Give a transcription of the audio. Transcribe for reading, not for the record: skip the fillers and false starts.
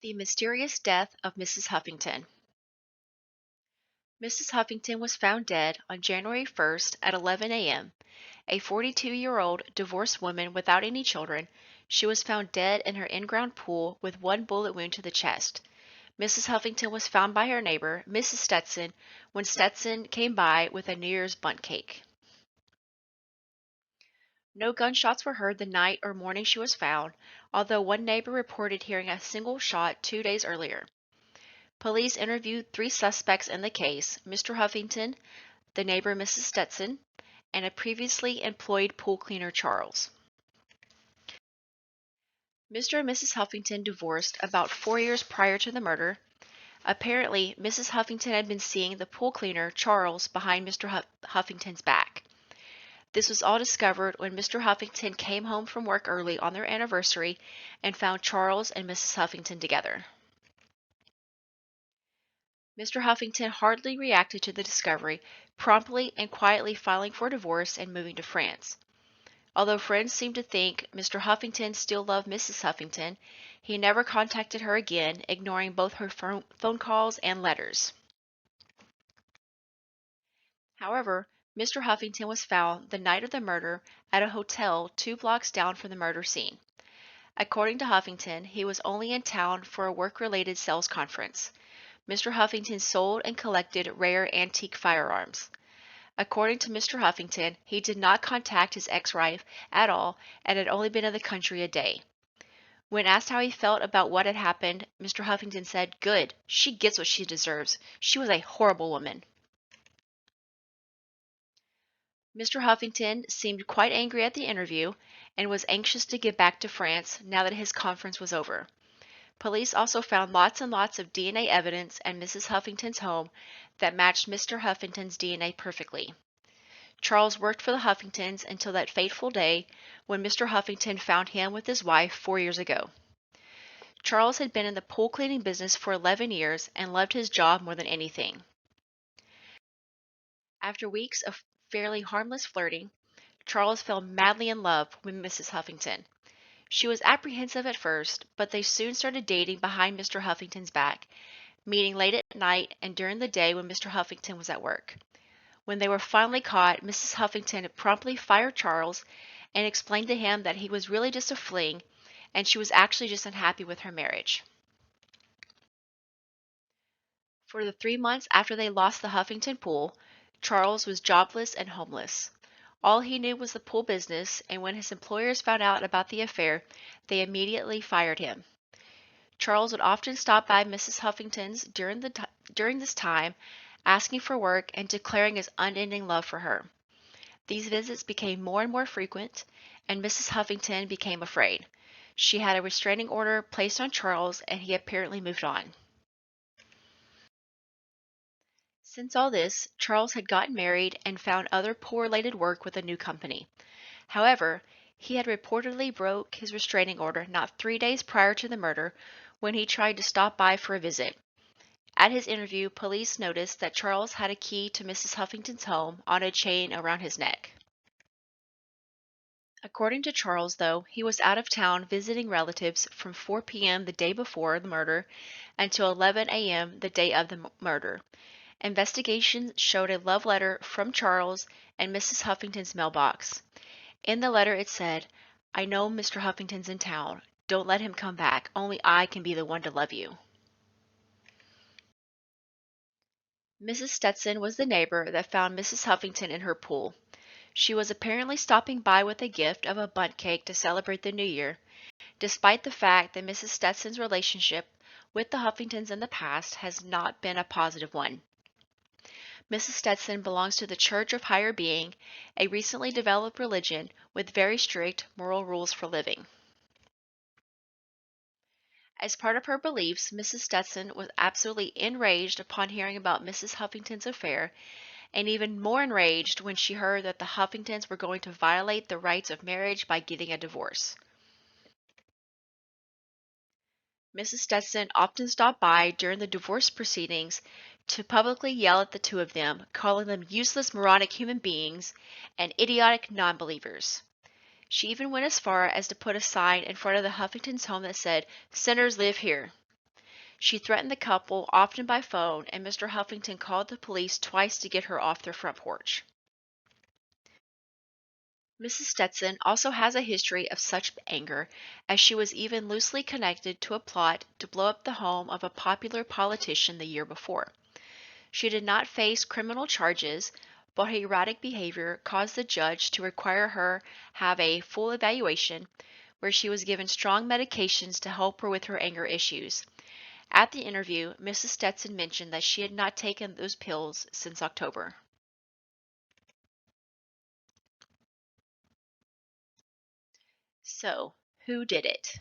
The mysterious death of Mrs. Huffington. Mrs. Huffington was found dead on January 1st at 11 a.m. A 42-year-old divorced woman without any children, she was found dead in her in-ground pool with one bullet wound to the chest. Mrs. Huffington was found by her neighbor, Mrs. Stetson, when Stetson came by with a New Year's bundt cake. No gunshots were heard the night or morning she was found, although one neighbor reported hearing a single shot 2 days earlier. Police interviewed three suspects in the case: Mr. Huffington, the neighbor Mrs. Stetson, and a previously employed pool cleaner Charles. Mr. and Mrs. Huffington divorced about 4 years prior to the murder. Apparently, Mrs. Huffington had been seeing the pool cleaner Charles behind Mr. Huffington's back. This was all discovered when Mr. Huffington came home from work early on their anniversary and found Charles and Mrs. Huffington together. Mr. Huffington hardly reacted to the discovery, promptly and quietly filing for divorce and moving to France. Although friends seemed to think Mr. Huffington still loved Mrs. Huffington, he never contacted her again, ignoring both her phone calls and letters. However, Mr. Huffington was found the night of the murder at a hotel 2 blocks down from the murder scene. According to Huffington, he was only in town for a work-related sales conference. Mr. Huffington sold and collected rare antique firearms. According to Mr. Huffington, he did not contact his ex-wife at all and had only been in the country a day. When asked how he felt about what had happened, Mr. Huffington said, "Good, she gets what she deserves. She was a horrible woman." Mr. Huffington seemed quite angry at the interview and was anxious to get back to France now that his conference was over. Police also found lots and lots of DNA evidence at Mrs. Huffington's home that matched Mr. Huffington's DNA perfectly. Charles worked for the Huffingtons until that fateful day when Mr. Huffington found him with his wife 4 years ago. Charles had been in the pool cleaning business for 11 years and loved his job more than anything. After weeks of fairly harmless flirting, Charles fell madly in love with Mrs. Huffington. She was apprehensive at first, but they soon started dating behind Mr. Huffington's back, meeting late at night and during the day when Mr. Huffington was at work. When they were finally caught, Mrs. Huffington promptly fired Charles and explained to him that he was really just a fling and she was actually just unhappy with her marriage. For the 3 months after they lost the Huffington pool, Charles was jobless and homeless. All he knew was the pool business, and when his employers found out about the affair, they immediately fired him. Charles would often stop by Mrs. Huffington's during this time, asking for work and declaring his unending love for her. These visits became more and more frequent, and Mrs. Huffington became afraid. She had a restraining order placed on Charles, and he apparently moved on. Since all this, Charles had gotten married and found other pool-related work with a new company. However, he had reportedly broke his restraining order not 3 days prior to the murder when he tried to stop by for a visit. At his interview, police noticed that Charles had a key to Mrs. Huffington's home on a chain around his neck. According to Charles, though, he was out of town visiting relatives from 4 p.m. the day before the murder until 11 a.m. the day of the murder. Investigations showed a love letter from Charles and Mrs. Huffington's mailbox. In the letter it said, "I know Mr. Huffington's in town. Don't let him come back. Only I can be the one to love you." Mrs. Stetson was the neighbor that found Mrs. Huffington in her pool. She was apparently stopping by with a gift of a bundt cake to celebrate the new year, despite the fact that Mrs. Stetson's relationship with the Huffingtons in the past has not been a positive one. Mrs. Stetson belongs to the Church of Higher Being, a recently developed religion with very strict moral rules for living. As part of her beliefs, Mrs. Stetson was absolutely enraged upon hearing about Mrs. Huffington's affair, and even more enraged when she heard that the Huffingtons were going to violate the rights of marriage by getting a divorce. Mrs. Stetson often stopped by during the divorce proceedings to publicly yell at the two of them, calling them useless, moronic human beings and idiotic non-believers. She even went as far as to put a sign in front of the Huffingtons' home that said, "Sinners live here." She threatened the couple, often by phone, and Mr. Huffington called the police twice to get her off their front porch. Mrs. Stetson also has a history of such anger, as she was even loosely connected to a plot to blow up the home of a popular politician the year before. She did not face criminal charges, but her erratic behavior caused the judge to require her have a full evaluation where she was given strong medications to help her with her anger issues. At the interview, Mrs. Stetson mentioned that she had not taken those pills since October. So, who did it?